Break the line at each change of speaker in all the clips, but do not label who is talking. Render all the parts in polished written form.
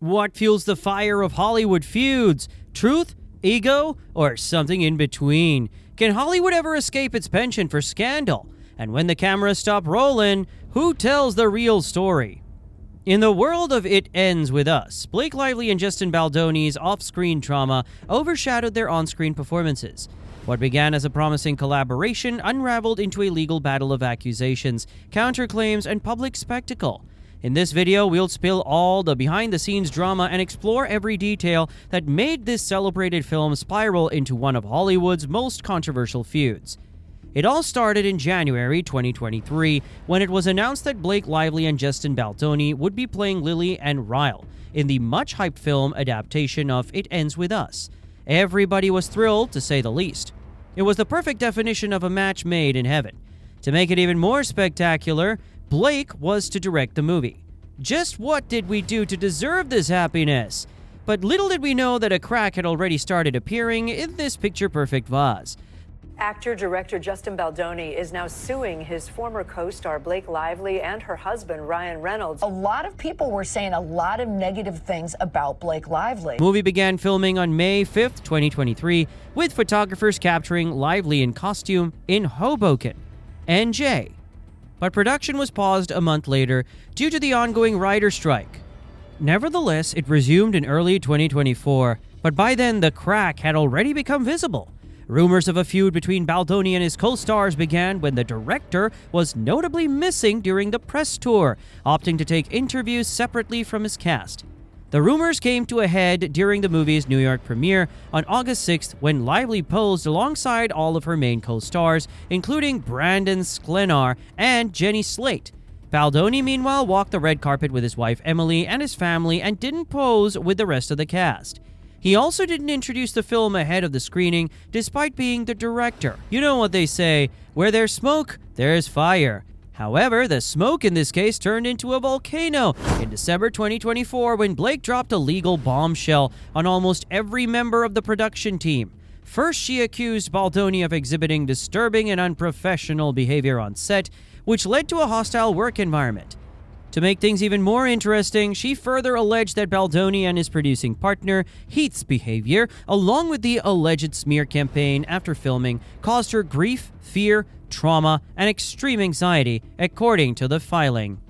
What fuels the fire of Hollywood feuds? Truth, ego, or something in between? Can Hollywood ever escape its penchant for scandal? And when the cameras stop rolling, who tells the real story? In the world of It Ends With Us, Blake Lively and Justin Baldoni's off-screen drama overshadowed their on-screen performances. What began as a promising collaboration unraveled into a legal battle of accusations, counterclaims, and public spectacle. In this video, we'll spill all the behind-the-scenes drama and explore every detail that made this celebrated film spiral into one of Hollywood's most controversial feuds. It all started in January 2023, when it was announced that Blake Lively and Justin Baldoni would be playing Lily and Ryle in the much-hyped film adaptation of It Ends With Us. Everybody was thrilled, to say the least. It was the perfect definition of a match made in heaven. To make it even more spectacular, Blake was to direct the movie. Just what did we do to deserve this happiness? But little did we know that a crack had already started appearing in this picture-perfect vase.
Actor-director Justin Baldoni is now suing his former co-star Blake Lively and her husband Ryan Reynolds.
A lot of people were saying a lot of negative things about Blake Lively.
The movie began filming on May 5th, 2023, with photographers capturing Lively in costume in Hoboken, NJ. But production was paused a month later due to the ongoing writer strike. Nevertheless, it resumed in early 2024, but by then the crack had already become visible. Rumors of a feud between Baldoni and his co-stars began when the director was notably missing during the press tour, opting to take interviews separately from his cast. The rumors came to a head during the movie's New York premiere on August 6th when Lively posed alongside all of her main co-stars, including Brandon Sklenar and Jenny Slate. Baldoni, meanwhile, walked the red carpet with his wife Emily and his family and didn't pose with the rest of the cast. He also didn't introduce the film ahead of the screening, despite being the director. You know what they say, where there's smoke, there's fire. However, the smoke in this case turned into a volcano in December 2024 when Blake dropped a legal bombshell on almost every member of the production team. First, she accused Baldoni of exhibiting disturbing and unprofessional behavior on set, which led to a hostile work environment. To make things even more interesting, she further alleged that Baldoni and his producing partner, Heath's behavior, along with the alleged smear campaign after filming, caused her grief, fear, trauma, and extreme anxiety, according to the filing.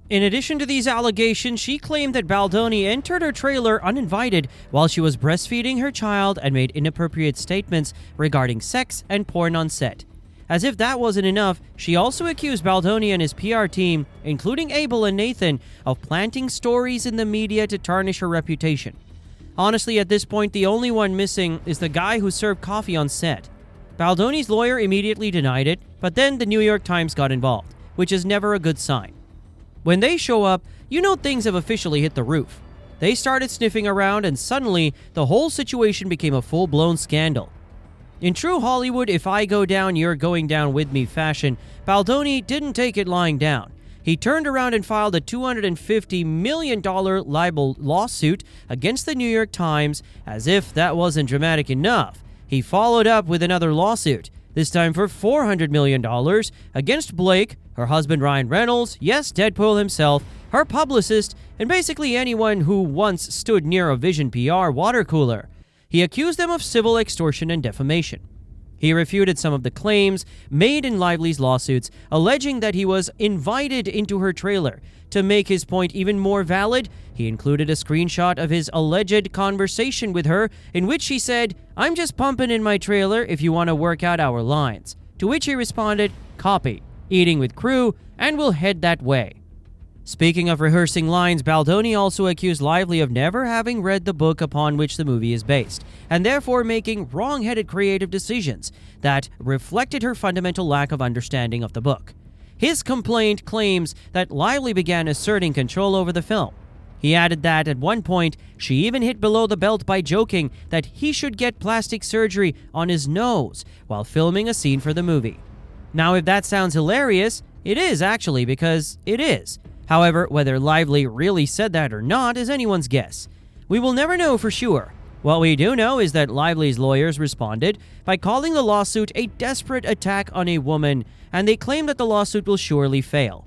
In addition to these allegations, she claimed that Baldoni entered her trailer uninvited while she was breastfeeding her child and made inappropriate statements regarding sex and porn on set. As if that wasn't enough, she also accused Baldoni and his PR team, including Abel and Nathan, of planting stories in the media to tarnish her reputation. Honestly, at this point, the only one missing is the guy who served coffee on set. Baldoni's lawyer immediately denied it, but then the New York Times got involved, which is never a good sign. When they show up, you know things have officially hit the roof. They started sniffing around, and suddenly, the whole situation became a full-blown scandal. In true Hollywood, if I go down, you're going down with me fashion, Baldoni didn't take it lying down. He turned around and filed a $250 million libel lawsuit against the New York Times. As if that wasn't dramatic enough, he followed up with another lawsuit, this time for $400 million, against Blake, her husband Ryan Reynolds, yes, Deadpool himself, her publicist, and basically anyone who once stood near a Vision PR water cooler. He accused them of civil extortion and defamation. He refuted some of the claims made in Lively's lawsuits, alleging that he was invited into her trailer. To make his point even more valid, he included a screenshot of his alleged conversation with her, in which she said, "I'm just pumping in my trailer if you want to work out our lines." To which he responded, "Copy, eating with crew, and we'll head that way." Speaking of rehearsing lines, Baldoni also accused Lively of never having read the book upon which the movie is based, and therefore making wrong-headed creative decisions that reflected her fundamental lack of understanding of the book. His complaint claims that Lively began asserting control over the film. He added that at one point, she even hit below the belt by joking that he should get plastic surgery on his nose while filming a scene for the movie. Now, if that sounds hilarious, it is actually, because it is. However, whether Lively really said that or not is anyone's guess. We will never know for sure. What we do know is that Lively's lawyers responded by calling the lawsuit a desperate attack on a woman, and they claim that the lawsuit will surely fail.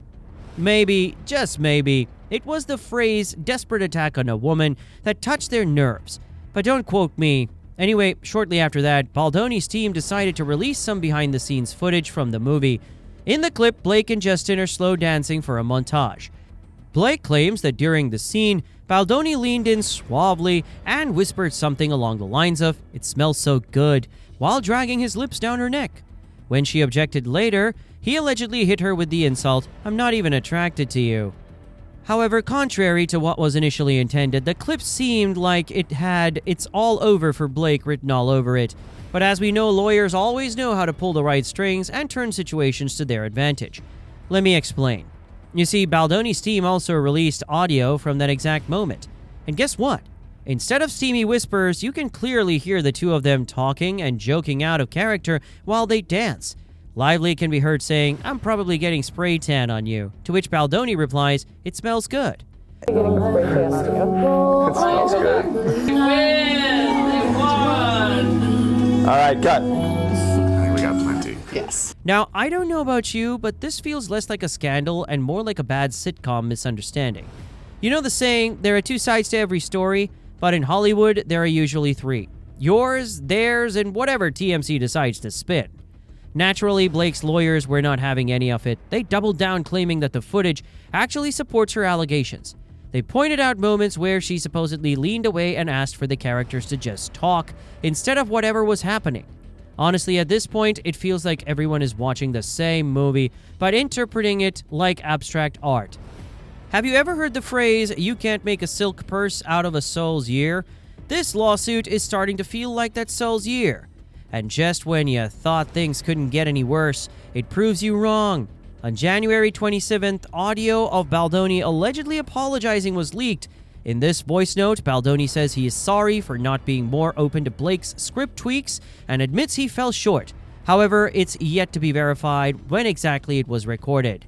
Maybe, just maybe, It was the phrase desperate attack on a woman that touched their nerves. But don't quote me. Anyway, shortly after that, Baldoni's team decided to release some behind-the-scenes footage from the movie. In the clip, Blake and Justin are slow dancing for a montage. Blake claims that during the scene, Baldoni leaned in suavely and whispered something along the lines of, "It smells so good," while dragging his lips down her neck. When she objected later, he allegedly hit her with the insult, "I'm not even attracted to you." However, contrary to what was initially intended, the clip seemed like it had "It's all over for Blake" written all over it. But as we know, lawyers always know how to pull the right strings and turn situations to their advantage. Let me explain. You see, Baldoni's team also released audio from that exact moment. And guess what? Instead of steamy whispers, you can clearly hear the two of them talking and joking out of character while they dance. Lively can be heard saying, "I'm probably getting spray tan on you," to which Baldoni replies, "It smells good."
It smells good. All right, cut. I think we got plenty.
Yes.
Now, I don't know about you, but this feels less like a scandal and more like a bad sitcom misunderstanding. You know the saying, there are two sides to every story, but in Hollywood, there are usually three. Yours, theirs, and whatever TMC decides to spin. Naturally, Blake's lawyers were not having any of it. They doubled down, claiming that the footage actually supports her allegations. They pointed out moments where she supposedly leaned away and asked for the characters to just talk instead of whatever was happening. Honestly, at this point, it feels like everyone is watching the same movie, but interpreting it like abstract art. Have you ever heard the phrase, "You can't make a silk purse out of a soul's year"? This lawsuit is starting to feel like that soul's year. And just when you thought things couldn't get any worse, it proves you wrong. On January 27th, audio of Baldoni allegedly apologizing was leaked. In this voice note, Baldoni says he is sorry for not being more open to Blake's script tweaks and admits he fell short. However, it's yet to be verified when exactly it was recorded.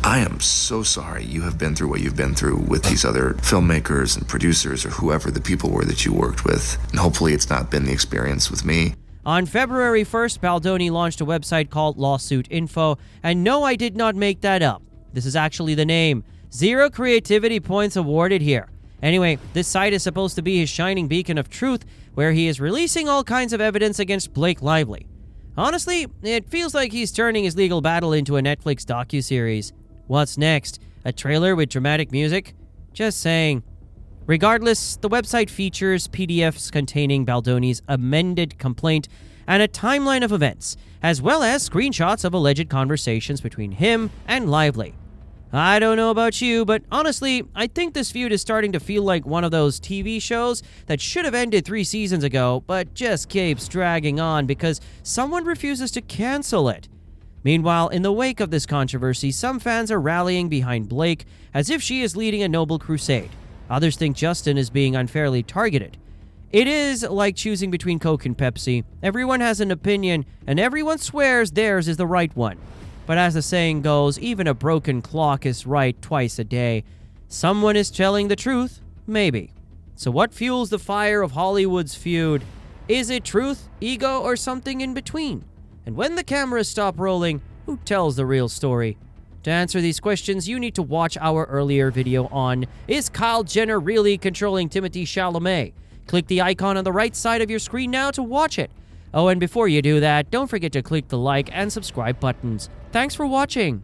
I am so sorry you have been through what you've been through with these other filmmakers and producers or whoever the people were that you worked with. And hopefully it's not been the experience with me.
On February 1st, Baldoni launched a website called Lawsuit Info, and no, I did not make that up. This is actually the name. 0 creativity points awarded here. Anyway, this site is supposed to be his shining beacon of truth, where he is releasing all kinds of evidence against Blake Lively. Honestly, it feels like he's turning his legal battle into a Netflix docuseries. What's next? A trailer with dramatic music? Just saying. Regardless, the website features PDFs containing Baldoni's amended complaint and a timeline of events, as well as screenshots of alleged conversations between him and Lively. I don't know about you, but honestly, I think this feud is starting to feel like one of those TV shows that should have ended 3 seasons ago, but just keeps dragging on because someone refuses to cancel it. Meanwhile, in the wake of this controversy, some fans are rallying behind Blake as if she is leading a noble crusade. Others think Justin is being unfairly targeted. It is like choosing between Coke and Pepsi. Everyone has an opinion, and everyone swears theirs is the right one. But as the saying goes, even a broken clock is right twice a day. Someone is telling the truth, maybe. So what fuels the fire of Hollywood's feud? Is it truth, ego, or something in between? And when the cameras stop rolling, who tells the real story? To answer these questions, you need to watch our earlier video on Is Kyle Jenner Really Controlling Timothée Chalamet? Click the icon on the right side of your screen now to watch it. Oh, and before you do that, don't forget to click the like and subscribe buttons. Thanks for watching.